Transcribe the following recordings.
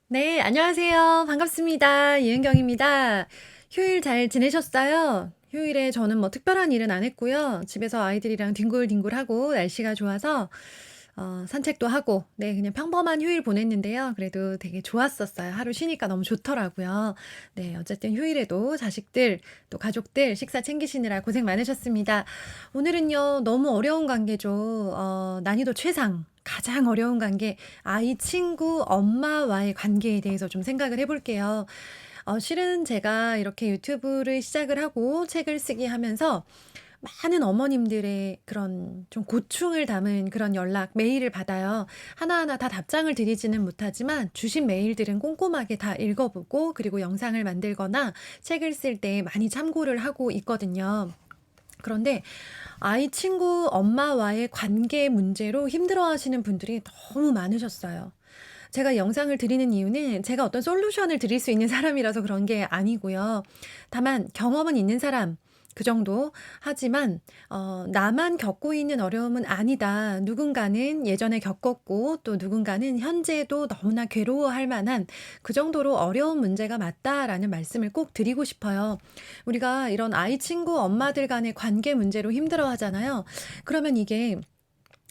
네, 안녕하세요. 반갑습니다. 이은경입니다. 휴일 잘 지내셨어요? 휴일에 저는 뭐 특별한 일은 안 했고요. 집에서 아이들이랑 뒹굴뒹굴하고 날씨가 좋아서 산책도 하고, 네, 그냥 평범한 휴일 보냈는데요. 그래도 되게 좋았었어요. 하루 쉬니까 너무 좋더라고요. 네, 어쨌든 휴일에도 자식들, 또 가족들 식사 챙기시느라 고생 많으셨습니다. 오늘은요, 너무 어려운 관계죠. 난이도 최상. 가장 어려운 관계, 아이, 친구, 엄마와의 관계에 대해서 좀 생각을 해볼게요. 실은 제가 이렇게 유튜브를 시작을 하고 책을 쓰기 하면서 많은 어머님들의 그런 좀 고충을 담은 그런 연락, 메일을 받아요. 하나하나 다 답장을 드리지는 못하지만 주신 메일들은 꼼꼼하게 다 읽어보고 그리고 영상을 만들거나 책을 쓸 때 많이 참고를 하고 있거든요. 그런데 아이, 친구, 엄마와의 관계 문제로 힘들어하시는 분들이 너무 많으셨어요. 제가 영상을 드리는 이유는 제가 어떤 솔루션을 드릴 수 있는 사람이라서 그런 게 아니고요. 다만 경험은 있는 사람 그 정도 하지만 나만 겪고 있는 어려움은 아니다. 누군가는 예전에 겪었고 또 누군가는 현재도 너무나 괴로워할 만한 그 정도로 어려운 문제가 맞다라는 말씀을 꼭 드리고 싶어요. 우리가 이런 아이, 친구, 엄마들 간의 관계 문제로 힘들어 하잖아요. 그러면 이게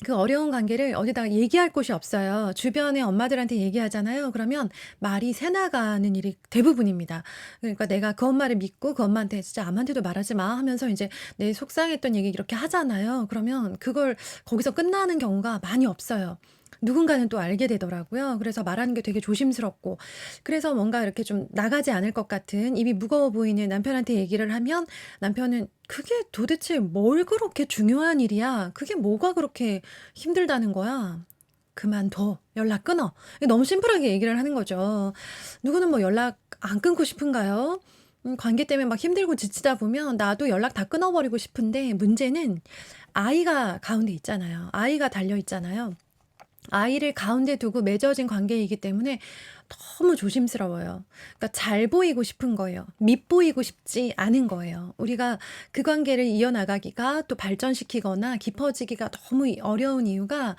그 어려운 관계를 어디다가 얘기할 곳이 없어요. 주변의 엄마들한테 얘기하잖아요. 그러면 말이 새나가는 일이 대부분입니다. 그러니까 내가 그 엄마를 믿고 그 엄마한테 "진짜 아무한테도 말하지 마." 하면서 이제 내 속상했던 얘기 이렇게 하잖아요. 그러면 그걸 거기서 끝나는 경우가 많이 없어요. 누군가는 또 알게 되더라고요. 그래서 말하는 게 되게 조심스럽고 그래서 뭔가 이렇게 좀 나가지 않을 것 같은 입이 무거워 보이는 남편한테 얘기를 하면 남편은 "그게 도대체 뭘 그렇게 중요한 일이야? 그게 뭐가 그렇게 힘들다는 거야? 그만둬. 연락 끊어." 너무 심플하게 얘기를 하는 거죠. 누구는 뭐 연락 안 끊고 싶은가요? 관계 때문에 막 힘들고 지치다 보면 나도 연락 다 끊어 버리고 싶은데 문제는 아이가 가운데 있잖아요. 아이가 달려 있잖아요. 아이를 가운데 두고 맺어진 관계이기 때문에 너무 조심스러워요. 그러니까 잘 보이고 싶은 거예요. 밉보이고 싶지 않은 거예요. 우리가 그 관계를 이어나가기가 또 발전시키거나 깊어지기가 너무 어려운 이유가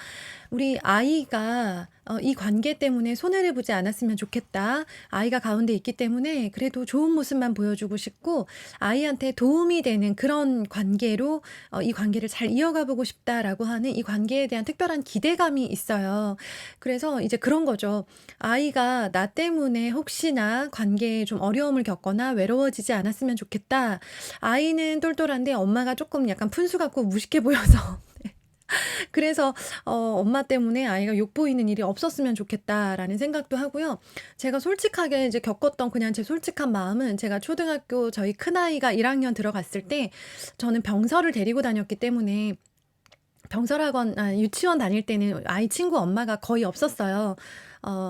우리 아이가 이 관계 때문에 손해를 보지 않았으면 좋겠다. 아이가 가운데 있기 때문에 그래도 좋은 모습만 보여주고 싶고 아이한테 도움이 되는 그런 관계로 이 관계를 잘 이어가 보고 싶다라고 하는 이 관계에 대한 특별한 기대감이 있어요. 그래서 이제 그런 거죠. 아이가 나 때문에 혹시나 관계에 좀 어려움을 겪거나 외로워지지 않았으면 좋겠다. 아이는 똘똘한데 엄마가 조금 약간 푼수 같고 무식해 보여서 그래서 '엄마 때문에 아이가 욕보이는 일이 없었으면 좋겠다.'라는 생각도 하고요. 제가 솔직하게 이제 겪었던 그냥 제 솔직한 마음은 제가 초등학교 저희 큰아이가 1 학년 들어갔을 때 저는 병설을 데리고 다녔기 때문에 병설학원 유치원 다닐 때는 아이 친구 엄마가 거의 없었어요.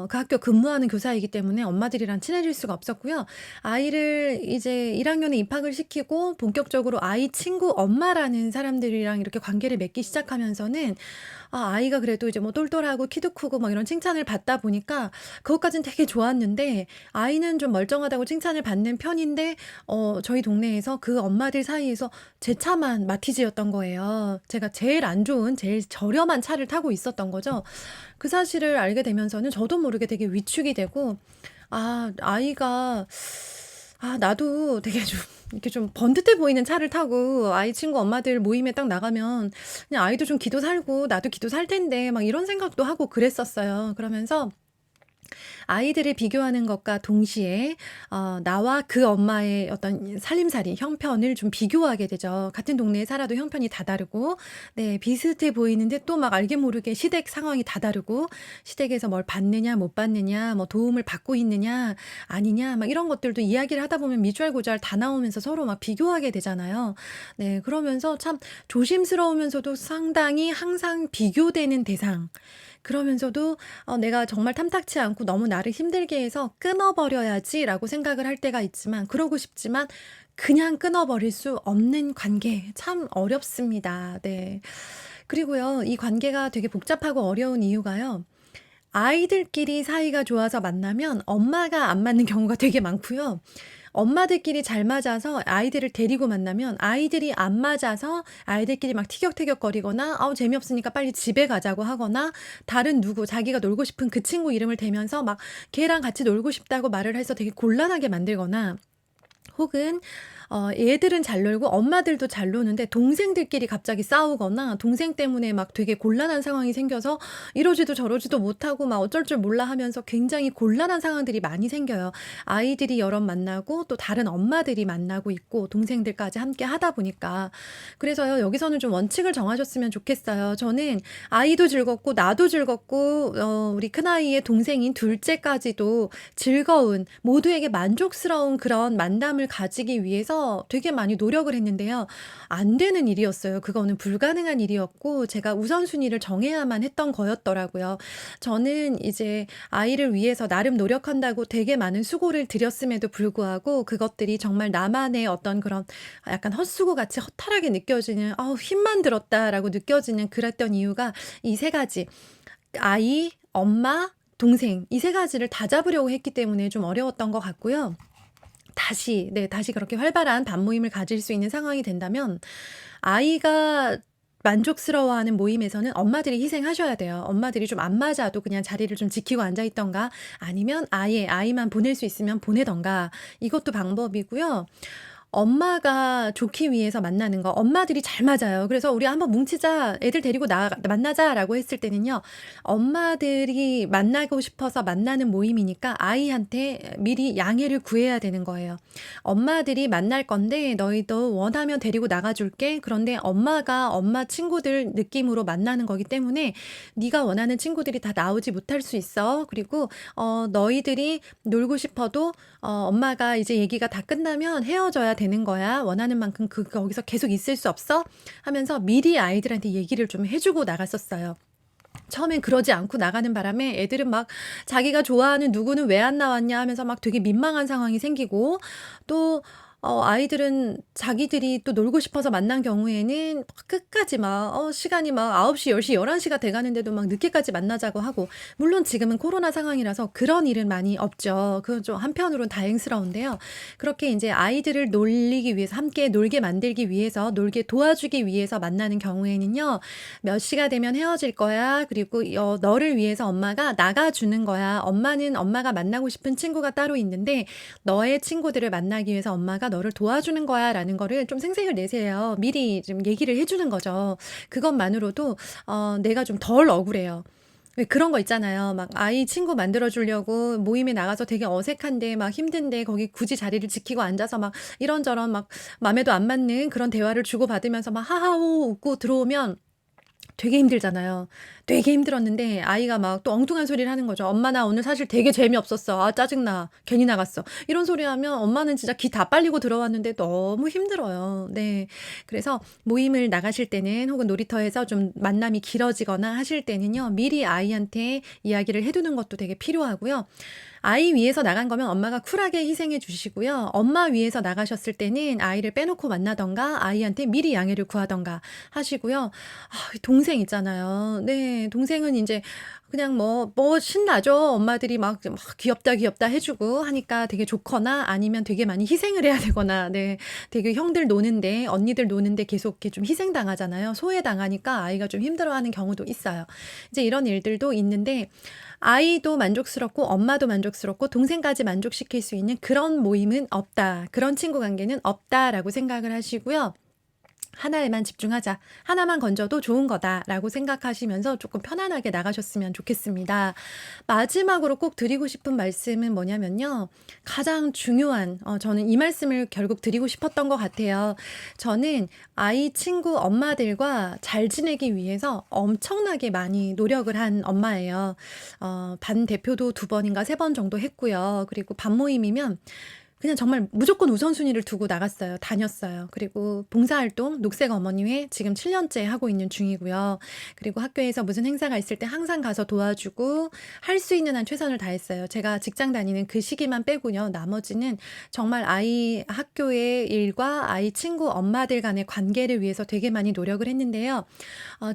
그 학교 근무하는 교사이기 때문에 엄마들이랑 친해질 수가 없었고요. 아이를 이제 1 학년에 입학을 시키고 본격적으로 아이 친구 엄마라는 사람들이랑 이렇게 관계를 맺기 시작하면서는 아이가 그래도 이제 뭐 똘똘하고 키도 크고 막 이런 칭찬을 받다 보니까 그것까진 되게 좋았는데 아이는 좀 멀쩡하다고 칭찬을 받는 편인데 저희 동네에서 그 엄마들 사이에서 제 차만 마티즈였던 거예요. 제가 제일 안 좋은 제일 저렴한 차를 타고 있었던 거죠. 그 사실을 알게 되면서는 저도 모르게 되게 위축이 되고 아이가 나도 되게 좀 이렇게 좀 번듯해 보이는 차를 타고 아이 친구 엄마들 모임에 딱 나가면 그냥 아이도 좀 기도 살고 나도 기도 살 텐데 막 이런 생각도 하고 그랬었어요. 그러면서 아이들을 비교하는 것과 동시에 나와 그 엄마의 어떤 살림살이 형편을 좀 비교하게 되죠. 같은 동네에 살아도 형편이 다 다르고 네 비슷해 보이는데 또 막 알게 모르게 시댁 상황이 다 다르고 시댁에서 뭘 받느냐 못 받느냐 뭐 도움을 받고 있느냐 아니냐 막 이런 것들도 이야기를 하다 보면 미주알고주알 다 나오면서 서로 막 비교하게 되잖아요. 네 그러면서 참 조심스러우면서도 상당히 항상 비교되는 대상 그러면서도 내가 정말 탐탁치 않고 너무 나를 힘들게 해서 '끊어 버려야지.'라고 생각을 할 때가 있지만 그러고 싶지만 그냥 끊어 버릴 수 없는 관계 참 어렵습니다. 네. 그리고요. 이 관계가 되게 복잡하고 어려운 이유가요. 아이들끼리 사이가 좋아서 만나면 엄마가 안 맞는 경우가 되게 많고요. 엄마들끼리 잘 맞아서 아이들을 데리고 만나면 아이들이 안 맞아서 아이들끼리 막 티격태격거리거나 재미없으니까 빨리 집에 가자고 하거나 다른 누구 자기가 놀고 싶은 그 친구 이름을 대면서 막 걔랑 같이 놀고 싶다고 말을 해서 되게 곤란하게 만들거나 혹은 얘들은 잘 놀고 엄마들도 잘 노는데 동생들끼리 갑자기 싸우거나 동생 때문에 막 되게 곤란한 상황이 생겨서 이러지도 저러지도 못하고 막 어쩔 줄 몰라 하면서 굉장히 곤란한 상황들이 많이 생겨요. 아이들이 여럿 만나고 또 다른 엄마들이 만나고 있고 동생들까지 함께 하다 보니까. 그래서요, 여기서는 좀 원칙을 정하셨으면 좋겠어요. 저는 아이도 즐겁고 나도 즐겁고 우리 큰아이의 동생인 둘째까지도 즐거운 모두에게 만족스러운 그런 만남을 가지기 위해서 되게 많이 노력을 했는데요. 안 되는 일이었어요. 그거는 불가능한 일이었고 제가 우선순위를 정해야만 했던 거였더라고요. 저는 이제 아이를 위해서 나름 노력한다고 되게 많은 수고를 들였음에도 불구하고 그것들이 정말 나만의 어떤 그런 약간 헛수고같이 허탈하게 느껴지는 '힘만 들었다.'라고 느껴지는 그랬던 이유가 이 세 가지. 아이, 엄마, 동생 이 세 가지를 다 잡으려고 했기 때문에 좀 어려웠던 것 같고요. 다시 그렇게 활발한 반모임을 가질 수 있는 상황이 된다면 아이가 만족스러워하는 모임에서는 엄마들이 희생하셔야 돼요. 엄마들이 좀 안 맞아도 그냥 자리를 좀 지키고 앉아 있든가 아니면 아예 아이만 보낼 수 있으면 보내든가 이것도 방법이고요. 엄마가 좋기 위해서 만나는 거 엄마들이 잘 맞아요. 그래서 "우리 한번 뭉치자. 애들 데리고 만나자."라고 했을 때는요. 엄마들이 만나고 싶어서 만나는 모임이니까 아이한테 미리 양해를 구해야 되는 거예요. "엄마들이 만날 건데 너희도 원하면 데리고 나가 줄게. 그런데 엄마가 엄마 친구들 느낌으로 만나는 거기 때문에 네가 원하는 친구들이 다 나오지 못할 수 있어. 그리고 너희들이 놀고 싶어도 엄마가 이제 얘기가 다 끝나면 헤어져야 되는 거야. 원하는 만큼 거기서 계속 있을 수 없어?" 하면서 미리 아이들한테 얘기를 좀 해 주고 나갔었어요. 처음엔 그러지 않고 나가는 바람에 애들은 막 자기가 좋아하는 누구는 왜 안 나왔냐 하면서 막 되게 민망한 상황이 생기고 또 아이들은 자기들이 또 놀고 싶어서 만난 경우에는 막 끝까지 막 시간이 막 9시 10시 11시가 돼 가는데도 막 늦게까지 만나자고 하고 물론 지금은 코로나 상황이라서 그런 일은 많이 없죠. 그건 좀 한편으로는 다행스러운데요. 그렇게 인제 아이들을 놀리기 위해서 함께 놀게 만들기 위해서 놀게 도와주기 위해서 만나는 경우에는요. "몇 시가 되면 헤어질 거야. 그리고 너를 위해서 엄마가 나가 주는 거야. 엄마는 엄마가 만나고 싶은 친구가 따로 있는데 너의 친구들을 만나기 위해서 엄마가 너를 도와주는 거야."라는 거를 좀 생색을 내세요. 미리 좀 얘기를 해 주는 거죠. 그것만으로도 내가 좀 덜 억울해요. 왜 그런 거 있잖아요. 막 아이 친구 만들어 주려고 모임에 나가서 되게 어색한데 막 힘든데 거기 굳이 자리를 지키고 앉아서 막 이런저런 막 맘에도 안 맞는 그런 대화를 주고받으면서 막 하하호 웃고 들어오면 되게 힘들잖아요. 되게 힘들었는데 아이가 막 또 엉뚱한 소리를 하는 거죠. "엄마 나 오늘 사실 되게 재미없었어. 아 짜증나. 괜히 나갔어." 이런 소리 하면 엄마는 진짜 기 다 빨리고 들어왔는데 너무 힘들어요. 네. 그래서 모임을 나가실 때는 혹은 놀이터에서 좀 만남이 길어지거나 하실 때는요. 미리 아이한테 이야기를 해 두는 것도 되게 필요하고요. 아이 위해서 나간 거면 엄마가 쿨하게 희생해 주시고요. 엄마 위해서 나가셨을 때는 아이를 빼놓고 만나든가 아이한테 미리 양해를 구하든가 하시고요. 동생 있잖아요. 네. 동생은 인제 그냥 뭐 신나죠. 엄마들이 막 귀엽다, 귀엽다 해 주고 하니까 되게 좋거나 아니면 되게 많이 희생을 해야 되거나 네. 되게 형들 노는데 언니들 노는데 계속 이렇게 좀 희생당하잖아요. 소외당하니까 아이가 좀 힘들어하는 경우도 있어요. 이제 이런 일들도 있는데 아이도 만족스럽고 엄마도 만족스럽고 동생까지 만족시킬 수 있는 그런 모임은 없다. 그런 친구 관계는 없다라고 생각을 하시고요. 하나에만 집중하자. 하나만 건져도 좋은 거다라고 생각하시면서 조금 편안하게 나가셨으면 좋겠습니다. 마지막으로 꼭 드리고 싶은 말씀은 뭐냐면요. 가장 중요한 저는 이 말씀을 결국 드리고 싶었던 것 같아요. 저는 아이 친구 엄마들과 잘 지내기 위해서 엄청나게 많이 노력을 한 엄마예요. 반 대표도 2번인가 3번 정도 했고요. 그리고 반 모임이면 그냥 정말 무조건 우선순위를 두고 나갔어요. 다녔어요. 그리고 봉사활동 녹색 어머니회 지금 7 년째 하고 있는 중이고요. 그리고 학교에서 무슨 행사가 있을 때 항상 가서 도와주고 할 수 있는 한 최선을 다했어요. 제가 직장 다니는 그 시기만 빼고요. 나머지는 정말 아이 학교의 일과 아이 친구 엄마들 간의 관계를 위해서 되게 많이 노력을 했는데요.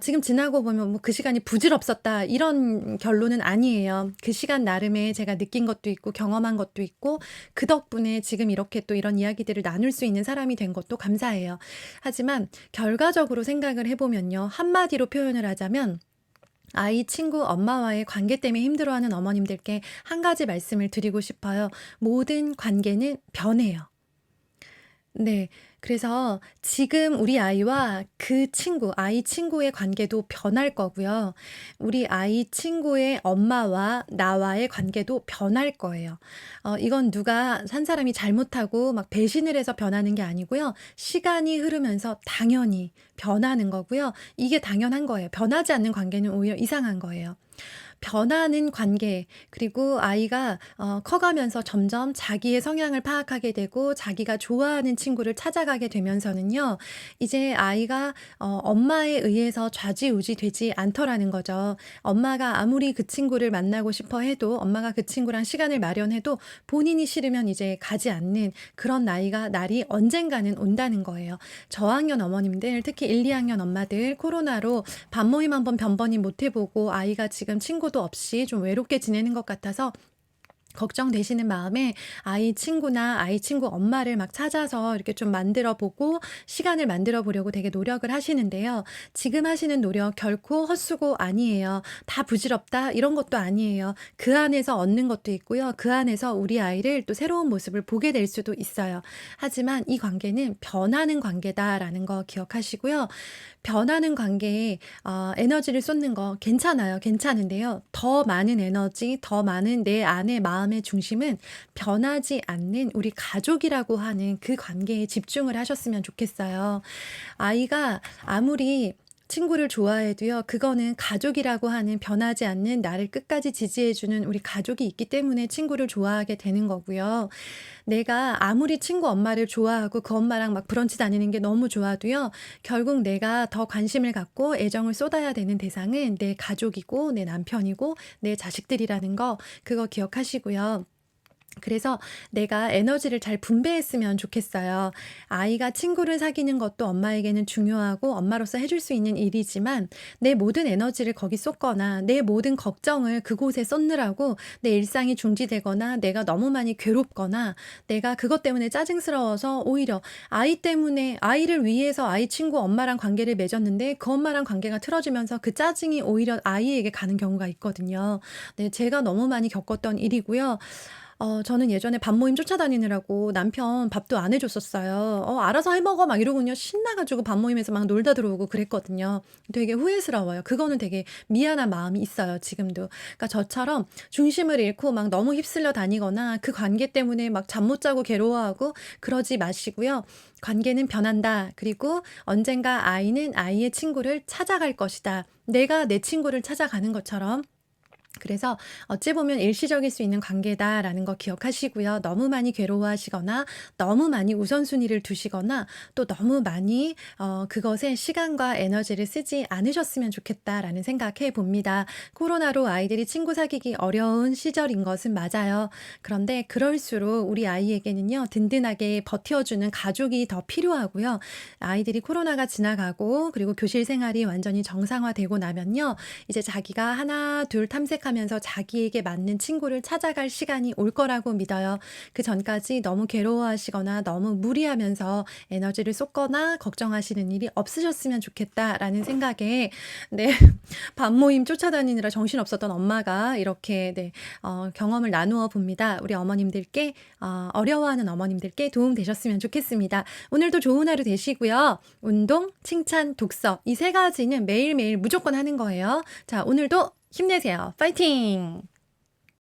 지금 지나고 보면 뭐 '그 시간이 부질없었다.' 이런 결론은 아니에요. 그 시간 나름의 제가 느낀 것도 있고 경험한 것도 있고 그 덕분에 덕분에 지금 이렇게 또 이런 이야기들을 나눌 수 있는 사람이 된 것도 감사해요. 하지만 결과적으로 생각을 해보면요. 한마디로 표현을 하자면 아이, 친구, 엄마와의 관계 때문에 힘들어하는 어머님들께 한 가지 말씀을 드리고 싶어요. 모든 관계는 변해요. 네. 그래서 지금 우리 아이와 그 친구, 아이 친구의 관계도 변할 거고요. 우리 아이 친구의 엄마와 나와의 관계도 변할 거예요. 이건 누가 한 사람이 잘못하고 막 배신을 해서 변하는 게 아니고요. 시간이 흐르면서 당연히 변하는 거고요. 이게 당연한 거예요. 변하지 않는 관계는 오히려 이상한 거예요. 변하는 관계, 그리고 아이가 커가면서 점점 자기의 성향을 파악하게 되고 자기가 좋아하는 친구를 찾아가게 되면서는요. 이제 아이가 엄마에 의해서 좌지우지 되지 않더라는 거죠. 엄마가 아무리 그 친구를 만나고 싶어 해도, 엄마가 그 친구랑 시간을 마련해도 본인이 싫으면 이제 가지 않는 그런 날이 언젠가는 온다는 거예요. 저학년 어머님들, 특히 1, 2학년 엄마들, 코로나로 밥모임 한번 변번이 못 해보고 아이가 지금 친구도 없이 좀 외롭게 지내는 것 같아서 걱정되시는 마음에 아이 친구나 아이 친구 엄마를 막 찾아서 이렇게 좀 만들어 보고 시간을 만들어 보려고 되게 노력을 하시는데요. 지금 하시는 노력 결코 헛수고 아니에요. 다 부질없다 이런 것도 아니에요. 그 안에서 얻는 것도 있고요. 그 안에서 우리 아이를 또 새로운 모습을 보게 될 수도 있어요. 하지만 이 관계는 변하는 관계다라는 거 기억하시고요. 변하는 관계에 에너지를 쏟는 거 괜찮아요. 괜찮은데요. 더 많은 에너지, 더 많은 내 안의 마음의 중심은 변하지 않는 우리 가족이라고 하는 그 관계에 집중을 하셨으면 좋겠어요. 아이가 아무리 친구를 좋아해도요. 그거는 가족이라고 하는 변하지 않는 나를 끝까지 지지해주는 우리 가족이 있기 때문에 친구를 좋아하게 되는 거고요. 내가 아무리 친구 엄마를 좋아하고 그 엄마랑 막 브런치 다니는 게 너무 좋아도요. 결국 내가 더 관심을 갖고 애정을 쏟아야 되는 대상은 내 가족이고 내 남편이고 내 자식들이라는 거 그거 기억하시고요. 그래서 내가 에너지를 잘 분배했으면 좋겠어요. 아이가 친구를 사귀는 것도 엄마에게는 중요하고 엄마로서 해줄 수 있는 일이지만 내 모든 에너지를 거기 쏟거나 내 모든 걱정을 그곳에 쏟느라고 내 일상이 중지되거나 내가 너무 많이 괴롭거나 내가 그것 때문에 짜증스러워서 오히려 아이 때문에 아이를 위해서 아이 친구 엄마랑 관계를 맺었는데 그 엄마랑 관계가 틀어지면서 그 짜증이 오히려 아이에게 가는 경우가 있거든요. 네, 제가 너무 많이 겪었던 일이고요. 저는 예전에 밥모임 쫓아다니느라고 남편 밥도 안 해줬었어요. 알아서 해먹어 막 이러고요. 신나가지고 밥모임에서 막 놀다 들어오고 그랬거든요. 되게 후회스러워요. 그거는 되게 미안한 마음이 있어요. 지금도. 그러니까 저처럼 중심을 잃고 막 너무 휩쓸려 다니거나 그 관계 때문에 막 잠 못 자고 괴로워하고 그러지 마시고요. 관계는 변한다. 그리고 언젠가 아이는 아이의 친구를 찾아갈 것이다. 내가 내 친구를 찾아가는 것처럼 그래서 어찌 보면 일시적일 수 있는 관계다라는 거 기억하시고요. 너무 많이 괴로워하시거나 너무 많이 우선순위를 두시거나 또 너무 많이 그것에 시간과 에너지를 쓰지 않으셨으면 좋겠다라는 생각해 봅니다. 코로나로 아이들이 친구 사귀기 어려운 시절인 것은 맞아요. 그런데 그럴수록 우리 아이에게는요. 든든하게 버텨주는 가족이 더 필요하고요. 아이들이 코로나가 지나가고 그리고 교실 생활이 완전히 정상화되고 나면요. 이제 자기가 하나 둘 탐색하면서 자기에게 맞는 친구를 찾아갈 시간이 올 거라고 믿어요. 그 전까지 너무 괴로워하시거나 너무 무리하면서 에너지를 쏟거나 걱정하시는 일이 없으셨으면 좋겠다라는 생각에 네, 밥모임 쫓아다니느라 정신없었던 엄마가 이렇게 네, 경험을 나누어 봅니다. 우리 어머님들께 어려워하는 어머님들께 도움 되셨으면 좋겠습니다. 오늘도 좋은 하루 되시고요. 운동, 칭찬, 독서 이 세 가지는 매일매일 무조건 하는 거예요. 자, 오늘도 힘내세요. 파이팅!